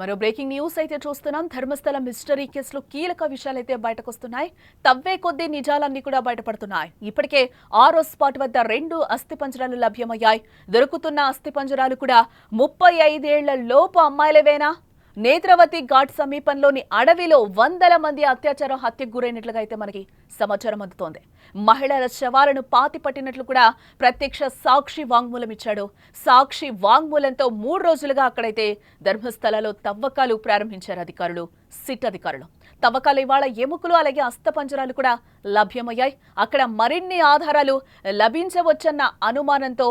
మరో breaking news అయితే చూస్తున్నాం. ధర్మస్థలం మిస్టరీ కేసులో కీలక విషయాలైతే బయటకొస్తున్నాయి. తవ్వే కొద్దీ నిజాలన్నీ కూడా బయటపడుతున్నాయి. ఇప్పటికే 6వ స్పాట్ వద్ద 2 అస్థిపంజరాలు లభ్యమయ్యాయి. దొరుకుతున్న అస్థిపంజరాలు కూడా 35 ఏళ్ల లోపు అమ్మాయిలవేనా? నేత్రవతి ఘాట్ సమీపంలోని అడవిలో వందల మంది అత్యాచారం హత్యకు గురైనట్లుగా అయితే మనకి సమాచారం అందుతోంది. మహిళల శవాలను పాతి పట్టినట్లు కూడా ప్రత్యక్ష సాక్షి వాంగ్మూలం ఇచ్చాడు. సాక్షి వాంగ్మూలంతో 3 రోజులుగా అక్కడైతే ధర్మస్థలలో తవ్వకాలు ప్రారంభించారు అధికారులు, సిట్ అధికారులు. తవ్వకాలు ఇవాళ ఎముకలు అలాగే అస్థపంజరాలు కూడా లభ్యమయ్యాయి. అక్కడ మరిన్ని ఆధారాలు లభించవచ్చన్న అనుమానంతో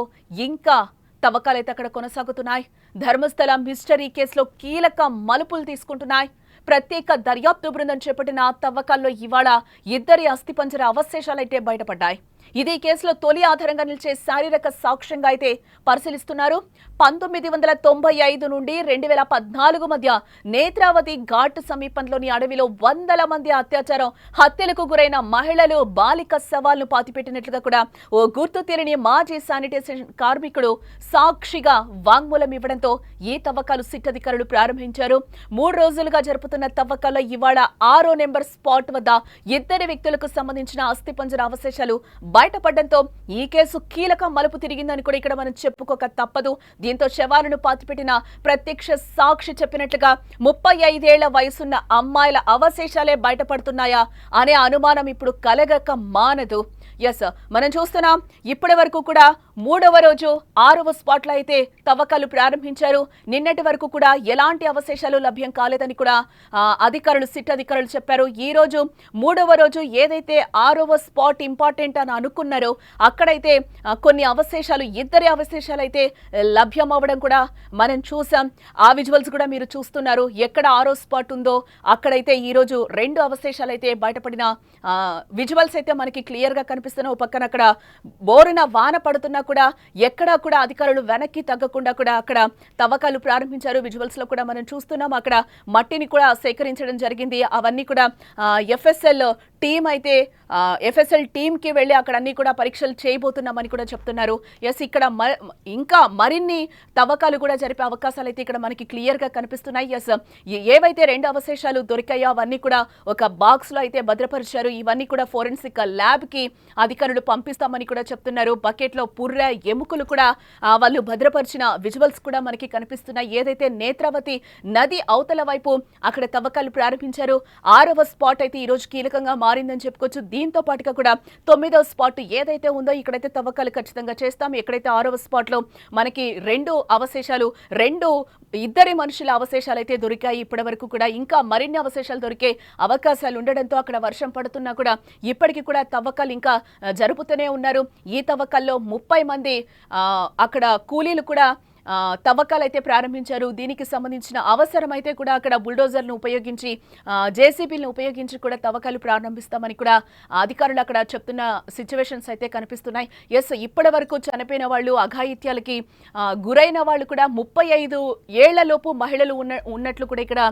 ఇంకా తవ్వకాలైతే అక్కడ కొనసాగుతున్నాయి. ధర్మస్థలం మిస్టరీ కేసులో కీలక మలుపులు తీసుకుంటున్నాయి. ప్రత్యేక దర్యాప్తు బృందం చేపట్టిన తవ్వకాల్లో ఇవాళ 2 అస్థిపంజర అవశేషాలైతే బయటపడ్డాయి. ఇదే కేసులో తొలి ఆధారంగా నిలిచే శారీరక సాక్ష్యంగా అయితే పరిశీలిస్తున్నారు. 1995 నుండి 2014 మధ్య నేత్రావతి ఘాట్ సమీపంలోని అడవిలో వందల మంది అత్యాచారం హత్యలకు గురైన మహిళలు, బాలిక శవాలను పాతిపెట్టినట్లుగా కూడా ఓ గుర్తు తెలియని మాజీ శానిటేషన్ కార్మికుడు సాక్షిగా వాంగ్మూలం ఇవ్వడంతో ఈ తవ్వకాలు సిట్ అధికారులు ప్రారంభించారు. 3 రోజులుగా జరుపుతున్న తవ్వకాల్లో ఇవాళ 6వ నెంబర్ స్పాట్ వద్ద 2 వ్యక్తులకు సంబంధించిన అస్థిపంజర అవశేషాలు బయటపడడంతో ఈ కేసు కీలక మలుపు తిరిగిందని కూడా ఇక్కడ మనం చెప్పుకోక తప్పదు. దీంతో శవాలను పాతిపెట్టిన ప్రత్యక్ష సాక్షి చెప్పినట్లుగా 35 ఏళ్ల వయసున్న అమ్మాయిల అవశేషాలే బయటపడుతున్నాయా అనే అనుమానం ఇప్పుడు కలగక మానదు. ఎస్, మనం చూస్తున్నాం ఇప్పటి వరకు కూడా 3వ రోజు 6వ స్పాట్లో అయితే తవ్వకాలు ప్రారంభించారు. నిన్నటి వరకు కూడా ఎలాంటి అవశేషాలు లభ్యం కాలేదని కూడా అధికారులు, సిట్ అధికారులు చెప్పారు. ఈ రోజు 3వ రోజు ఏదైతే 6వ స్పాట్ ఇంపార్టెంట్ అని అనుకున్నారో అక్కడైతే కొన్ని అవశేషాలు, 2 అవశేషాలు అయితే లభ్యం అవ్వడం కూడా మనం చూసాం. ఆ విజువల్స్ కూడా మీరు చూస్తున్నారు. ఎక్కడ 6వ స్పాట్ ఉందో అక్కడైతే ఈ రోజు 2 అవశేషాలు అయితే బయటపడిన విజువల్స్ అయితే మనకి క్లియర్ గా కనిపిస్తున్నాయి. ఓ పక్కన అక్కడ బోరున వాన పడుతున్నా కూడా ఎక్కడా కూడా అధికారులు వెనక్కి తగ్గకుండా కూడా అక్కడ తవ్వకాలు ప్రారంభించారు. విజువల్స్ లో కూడా మనం చూస్తున్నాం. అక్కడ మట్టిని కూడా సేకరించడం జరిగింది. అవన్నీ కూడా ఎఫ్ఎస్ఎల్ టీమ్ అయితే ఎఫ్ఎస్ఎల్ టీమ్ కి వెళ్ళి అక్కడ అన్ని కూడా పరీక్షలు చేయబోతున్నామని కూడా చెప్తున్నారు. ఎస్, ఇక్కడ ఇంకా మరిన్ని తవ్వకాలు కూడా జరిపే అవకాశాలు అయితే ఇక్కడ మనకి క్లియర్ గా కనిపిస్తున్నాయి. ఎస్, ఏవైతే 2 అవశేషాలు దొరికాయో అవన్నీ కూడా ఒక బాక్స్ లో అయితే భద్రపరిచారు. ఇవన్నీ కూడా ఫోరెన్సిక్ ల్యాబ్ కి అధికారులు పంపిస్తామని కూడా చెప్తున్నారు. బకెట్ లో పుర్ర ఎముకలు కూడా వాళ్ళు భద్రపరిచిన విజువల్స్ కూడా మనకి కనిపిస్తున్నాయి. ఏదైతే నేత్రావతి నది అవతల వైపు అక్కడ తవ్వకాలు ప్రారంభించారు. 6వ స్పాట్ అయితే ఈ రోజు కీలకంగా మారిందని చెప్పుకోవచ్చు. దీంతో పాటుగా కూడా 9వ స్పాట్ ఏదైతే ఉందో ఇక్కడైతే తవ్వకాలు ఖచ్చితంగా చేస్తాం. ఎక్కడైతే 6వ స్పాట్ లో మనకి 2 అవశేషాలు, 2 మనుషుల అవశేషాలు అయితే దొరికాయి. ఇప్పటి వరకు కూడా ఇంకా మరిన్ని అవశేషాలు దొరికే అవకాశాలు ఉండడంతో అక్కడ వర్షం పడుతున్నా కూడా ఇప్పటికీ కూడా తవ్వకాలు ఇంకా జరుపుతూనే ఉన్నారు. ఈ తవ్వకాల్లో 30 మంది అక్కడ కూలీలు కూడా తవ్వకాలు అయితే ప్రారంభించారు. దీనికి సంబంధించిన అవసరమైతే కూడా అక్కడ బుల్డోజర్ను ఉపయోగించి, జేసీబీలను ఉపయోగించి కూడా తవ్వకాలు ప్రారంభిస్తామని కూడా అధికారులు అక్కడ చెప్తున్న సిచ్యువేషన్స్ అయితే కనిపిస్తున్నాయి. ఎస్, ఇప్పటి వరకు చనిపోయిన వాళ్ళు, అఘాయిత్యాలకి గురైన వాళ్ళు కూడా 35 ఏళ్లలోపు మహిళలు ఉన్నట్లు కూడా ఇక్కడ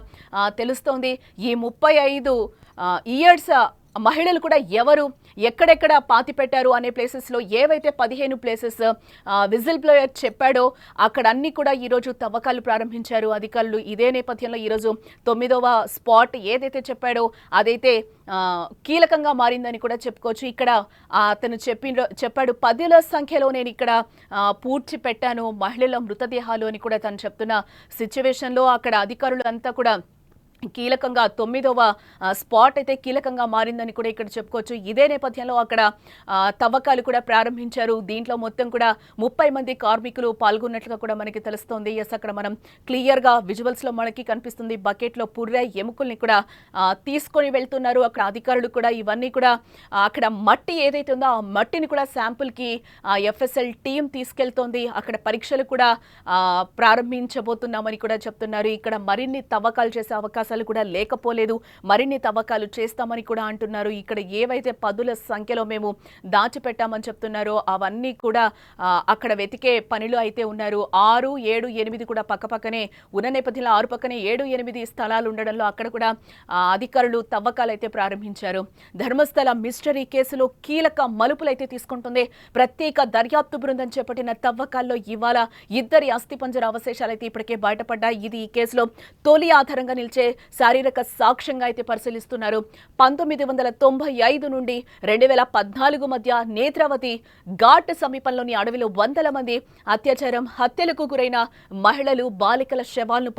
తెలుస్తోంది. ఈ 35 ఇయర్స్ మహిళలు కూడా ఎవరు, ఎక్కడెక్కడ పాతి పెట్టారు అనే ప్లేసెస్లో ఏవైతే 15 ప్లేసెస్ విజిల్ బ్లోయర్ చెప్పాడో అక్కడ అన్ని కూడా ఈరోజు తవ్వకాలు ప్రారంభించారు అధికారులు. ఇదే నేపథ్యంలో ఈరోజు 9వ స్పాట్ ఏదైతే చెప్పాడో అదైతే కీలకంగా మారిందని కూడా చెప్పుకోవచ్చు. ఇక్కడ అతను చెప్పాడు 10ల సంఖ్యలో నేను ఇక్కడ పూడ్చి పెట్టాను మహిళల మృతదేహాలు అని కూడా తను చెప్తున్న సిచ్యువేషన్లో అక్కడ అధికారులు అంతా కూడా కీలకంగా 9వ స్పాట్ అయితే కీలకంగా మారిందని కూడా ఇక్కడ చెప్పుకోవచ్చు. ఇదే నేపథ్యంలో అక్కడ తవ్వకాలు కూడా ప్రారంభించారు. దీంట్లో మొత్తం కూడా 30 మంది కార్మికులు పాల్గొన్నట్లుగా కూడా మనకి తెలుస్తోంది. ఎస్, అక్కడ మనం క్లియర్గా విజువల్స్లో మనకి కనిపిస్తుంది. బకెట్లో పుర్ర ఎముకల్ని కూడా తీసుకొని వెళ్తున్నారు అక్కడ అధికారులు కూడా. ఇవన్నీ కూడా అక్కడ మట్టి ఏదైతే ఉందో ఆ మట్టిని కూడా శాంపుల్కి ఎఫ్ఎస్ఎల్ టీం తీసుకెళ్తోంది. అక్కడ పరీక్షలు కూడా ప్రారంభించబోతున్నామని కూడా చెప్తున్నారు. ఇక్కడ మరిన్ని తవ్వకాలు చేసే అవకాశం అసలు కూడా లేకపోలేదు, మరిన్ని తవ్వకాలు చేస్తామని కూడా అంటున్నారు. ఇక్కడ ఏవైతే పదుల సంఖ్యలో మేము దాచిపెట్టామని చెప్తున్నారో అవన్నీ కూడా అక్కడ వెతికే పనిలో అయితే ఉన్నారు. 6, 7, 8 కూడా పక్కపక్కనే ఉన్న నేపథ్యంలో 6 పక్కనే 7, 8 స్థలాలు ఉండడంలో అక్కడ కూడా అధికారులు తవ్వకాలు అయితే ప్రారంభించారు. ధర్మస్థల మిస్టరీ కేసులో కీలక మలుపులైతే తీసుకుంటుంది. ప్రత్యేక దర్యాప్తు బృందం చేపట్టిన తవ్వకాల్లో ఇవాళ ఇద్దరి అస్థిపంజర అవశేషాలైతే ఇప్పటికే బయటపడ్డాయి. ఇది ఈ కేసులో తొలి ఆధారంగా నిలిచే శారీరక సాక్ష్యంగా అయితే పరిశీలిస్తున్నారు. 1995 నుండి 2014 మధ్య నేత్రావతి ఘాట్ సమీపంలోని అడవిలో వందల మంది అత్యాచారం, హత్యలకు గురైన మహిళలు, బాలికల శవాలను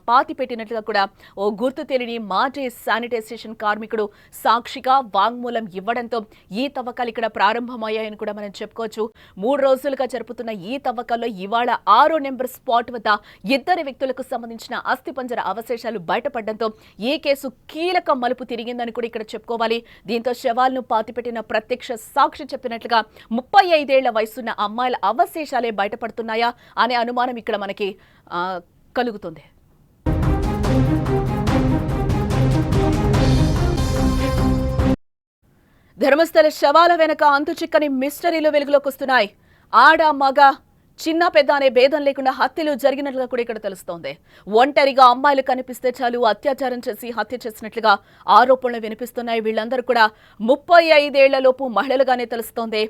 పాతిపెట్టినట్లుగా కూడా ఓ గుర్తు తెలియని మాజీ శానిటైజేషన్ కార్మికుడు సాక్షిగా వాంగ్మూలం ఇవ్వడంతో ఈ తవ్వకాలు ఇక్కడ ప్రారంభమయ్యాయని కూడా మనం చెప్పుకోవచ్చు. 3 రోజులుగా జరుపుతున్న ఈ తవ్వకాల్లో ఇవాళ 6వ నెంబర్ స్పాట్ వద్ద ఇద్దరు వ్యక్తులకు సంబంధించిన అస్థిపంజర అవశేషాలు బయటపడడంతో ఈ కేసు కీలక మలుపు తిరిగిందని కూడా ఇక్కడ చెప్పుకోవాలి. దీంతో శవాలను పాతిపెట్టిన ప్రత్యక్ష సాక్షి చెప్పినట్లుగా 35 ఏళ్ల వయసున్న అమ్మాయిల అవశేషాలే బయటపడుతున్నాయా అనే అనుమానం ఇక్కడ మనకి కలుగుతుంది. ధర్మస్థల శవాల వెనక అంతుచిక్కని మిస్టరీలు వెలుగులోకి వస్తున్నాయి. ఆడ, మగ, చిన్న పెద్ద అనే భేదం లేకుండా హత్యలు జరిగినట్లుగా కూడా ఇక్కడ తెలుస్తోంది. ఒంటరిగా అమ్మాయిలు కనిపిస్తే చాలు అత్యాచారం చేసి హత్య చేసినట్లుగా ఆరోపణలు వినిపిస్తున్నాయి. వీళ్ళందరూ కూడా 35 ఏళ్లలోపు మహిళలుగానే తెలుస్తోంది.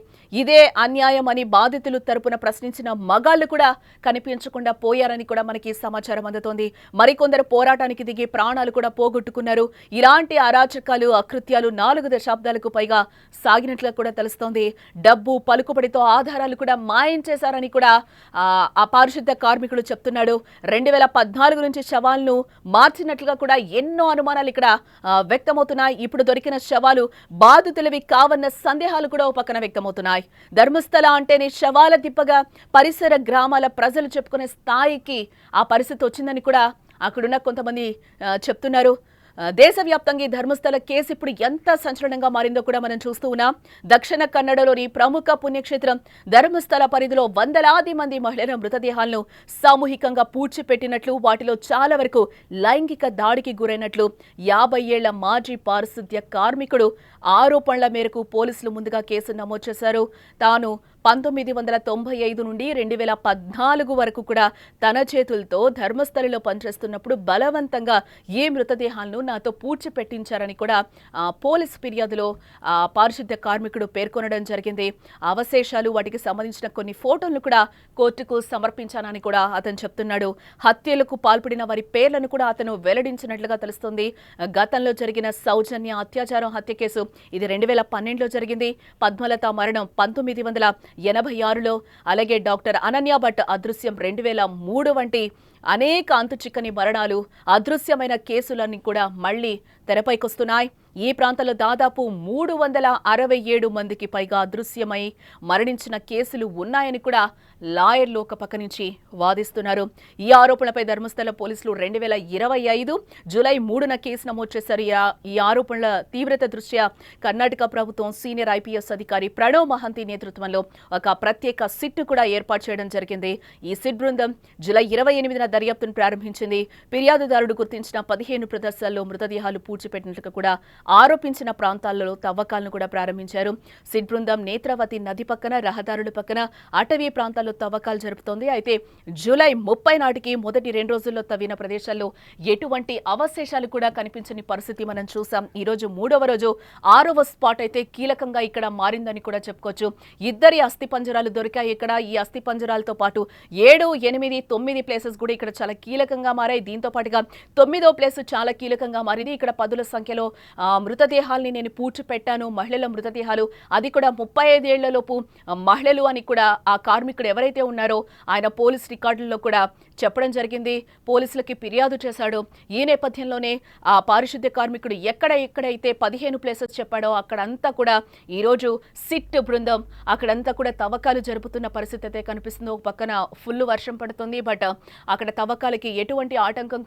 ఇదే అన్యాయం అని బాధితులు తరపున ప్రశ్నించిన మగాళ్లు కూడా కనిపించకుండా పోయారని కూడా మనకి సమాచారం అందుతోంది. మరికొందరు పోరాటానికి దిగి ప్రాణాలు కూడా పోగొట్టుకున్నారు. ఇలాంటి అరాచకాలు, అకృత్యాలు 4 దశాబ్దాలకు పైగా సాగినట్లుగా కూడా తెలుస్తోంది. డబ్బు, పలుకుబడితో ఆధారాలు కూడా మాయం చేశారని కూడా ఆ పారిశుద్ధ కార్మికుడు చెప్తున్నాడు. 2014 నుంచి శవాలను మార్చినట్లుగా కూడా ఎన్నో అనుమానాలు ఇక్కడ వ్యక్తమవుతున్నాయి. ఇప్పుడు దొరికిన శవాలు బాధితులవి కావన్న సందేహాలు కూడా ఓ పక్కన వ్యక్తమవుతున్నాయి. ధర్మస్థల అంటేనే శవాల దిబ్బగా పరిసర గ్రామాల ప్రజలు చెప్పుకునే స్థాయికి ఆ పరిస్థితి వచ్చిందని కూడా అక్కడున్న కొంతమంది చెప్తున్నారు. దేశవ్యాప్తంగా ఈ ధర్మస్థల కేసు ఇప్పుడు ఎంత సంచలనంగా మారిందో కూడా మనం చూస్తూ ఉన్నాం. దక్షిణ కన్నడలోని ప్రముఖ పుణ్యక్షేత్రం ధర్మస్థల పరిధిలో వందలాది మంది మహిళల మృతదేహాలను సామూహికంగా పూడ్చిపెట్టినట్లు, వాటిలో చాలా వరకు లైంగిక దాడికి గురైనట్లు 50 ఏళ్ల మాజీ పారిశుద్ధ్య కార్మికుడు ఆరోపణల మేరకు పోలీసులు ముందుగా కేసు నమోదు చేశారు. తాను 1995 నుండి 2014 వరకు కూడా తన చేతులతో ధర్మస్థలిలో పనిచేస్తున్నప్పుడు బలవంతంగా ఈ మృతదేహాలను నాతో పూడ్చిపెట్టించారని కూడా పోలీస్ ఫిర్యాదులో పారిశుద్ధ్య కార్మికుడు పేర్కొనడం జరిగింది. అవశేషాలు, వాటికి సంబంధించిన కొన్ని ఫోటోలను కూడా కోర్టుకు సమర్పించానని కూడా అతను చెప్తున్నాడు. హత్యలకు పాల్పడిన వారి పేర్లను కూడా అతను వెల్లడించినట్లుగా తెలుస్తుంది. గతంలో జరిగిన సౌజన్య అత్యాచారం హత్య కేసు ఇది 2012లో జరిగింది. పద్మలత మరణం 1986లో, అలాగే డాక్టర్ అనన్య భట్ అదృశ్యం 2003 వంటి అనేక అంతుచిక్కని మరణాలు, అదృశ్యమైన కేసులన్నీ కూడా మళ్లీ తెరపైకొస్తున్నాయి. ఈ ప్రాంతంలో దాదాపు 367 మందికి పైగా అదృశ్యమై మరణించిన కేసులు ఉన్నాయని కూడా లాయర్లు ఒక పక్క నుంచి వాదిస్తున్నారు. ఈ ఆరోపణలపై ధర్మస్థల పోలీసులు 2025 జూలై 3న కేసు నమోదు చేశారు. ఈ ఆరోపణల తీవ్రత దృష్ట్యా కర్ణాటక ప్రభుత్వం సీనియర్ ఐపీఎస్ అధికారి ప్రణవ్ మహంతి నేతృత్వంలో ఒక ప్రత్యేక సిట్ కూడా ఏర్పాటు చేయడం జరిగింది. ఈ సిట్ బృందం జూలై 28న దర్యాప్తును ప్రారంభించింది. ఫిర్యాదుదారుడు గుర్తించిన 15 ప్రదేశాల్లో మృతదేహాలు పూడ్చిపెట్టినట్లుగా కూడా ఆరోపించిన ప్రాంతాల్లో తవ్వకాలను కూడా ప్రారంభించారు. సిట్ బృందం నేత్రావతి నది పక్కన, రహదారుల పక్కన, అటవీ ప్రాంతాల్లో తవ్వకాలు జరుపుతోంది. అయితే జూలై 30 నాటికి మొదటి 2 రోజుల్లో తవ్విన ప్రదేశాల్లో ఎటువంటి అవశేషాలు కూడా కనిపించని పరిస్థితి మనం చూసాం. ఈ రోజు 3వ రోజు 6వ స్పాట్ అయితే కీలకంగా ఇక్కడ మారిందని కూడా చెప్పుకోవచ్చు. ఇద్దరి అస్థిపంజరాలు దొరికాయి ఇక్కడ. ఈ అస్థిపంజరాలతో పాటు 7, 8, 9 ప్లేసెస్ కూడా ఇక్కడ చాలా కీలకంగా మారాయి. దీంతో పాటుగా 9వ ప్లేస్ చాలా కీలకంగా మారింది. ఇక్కడ పదుల సంఖ్యలో మృతదేహాల్ని నేను పూడ్చిపెట్టాను, మహిళల మృతదేహాలు, అది కూడా 35 ఏళ్లలోపు మహిళలు అని కూడా ఆ కార్మికుడు ఎవరైతే ఉన్నారో ఆయన పోలీస్ రికార్డుల్లో కూడా చెప్పడం జరిగింది. పోలీసులకి ఫిర్యాదు చేశాడు. ఈ నేపథ్యంలోనే ఆ పారిశుద్ధ్య కార్మికుడు ఎక్కడైతే 15 ప్లేసెస్ చెప్పాడో అక్కడంతా కూడా ఈరోజు సిట్ బృందం అక్కడంతా కూడా తవ్వకాలు జరుపుతున్న పరిస్థితి అయితే కనిపిస్తుంది. ఒక పక్కన ఫుల్ వర్షం పడుతుంది. బట్ అక్కడ తవ్వకాలకి ఎటువంటి ఆటంకం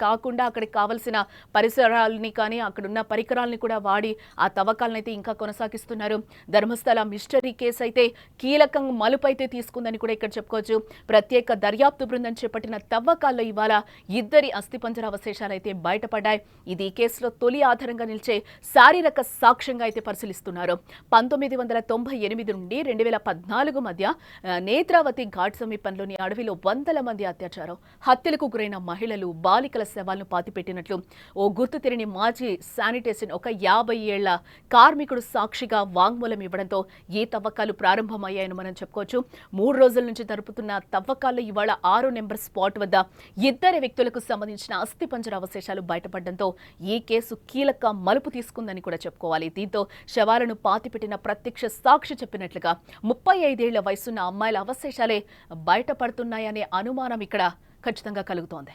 కాకుండా అక్కడికి కావలసిన పరిసరాలు మృతదేహాలని కానీ అక్కడున్న పరికరాలని కూడా వాడి ఆ తవ్వకాలను అయితే ఇంకా కొనసాగిస్తున్నారు. ధర్మస్థల మిస్టరీ కేసు అయితే కీలకంగా మలుపైతే తీసుకుందని కూడా ఇక్కడ చెప్పుకోవచ్చు. ప్రత్యేక దర్యాప్తు బృందం చేపట్టిన తవ్వకాల్లో ఇవాళ ఇద్దరి అస్థిపంజర అవశేషాలు అయితే బయటపడ్డాయి. ఇది ఈ కేసులో తొలి ఆధారంగా నిలిచే శారీరక సాక్ష్యంగా అయితే పరిశీలిస్తున్నారు. 1998 నుండి 2014 మధ్య నేత్రావతి ఘాట్ సమీపంలోని అడవిలో వందల మంది అత్యాచారం, హత్యలకు గురైన మహిళలు, బాలికల శవాలను పాతిపెట్టినట్లు ఓ గుర్తు తెలియని మాజీ శానిటేషన్ ఒక 50 ఏళ్ల కార్మికుడు సాక్షిగా వాంగ్మూలం ఇవ్వడంతో ఈ తవ్వకాలు ప్రారంభమయ్యాయని మనం చెప్పుకోవచ్చు. 3 రోజుల నుంచి జరుపుతున్న తవ్వకాల్లో ఇవాళ 6 నెంబర్ స్పాట్ వద్ద ఇద్దరు వ్యక్తులకు సంబంధించిన అస్థిపంజర అవశేషాలు బయటపడడంతో ఈ కేసు కీలక మలుపు తీసుకుందని కూడా చెప్పుకోవాలి. దీంతో శవాలను పాతిపెట్టిన ప్రత్యక్ష సాక్షి చెప్పినట్లుగా 35 ఏళ్ల వయసున్న అమ్మాయిల అవశేషాలే బయటపడుతున్నాయనే అనుమానం ఇక్కడ ఖచ్చితంగా కలుగుతోంది.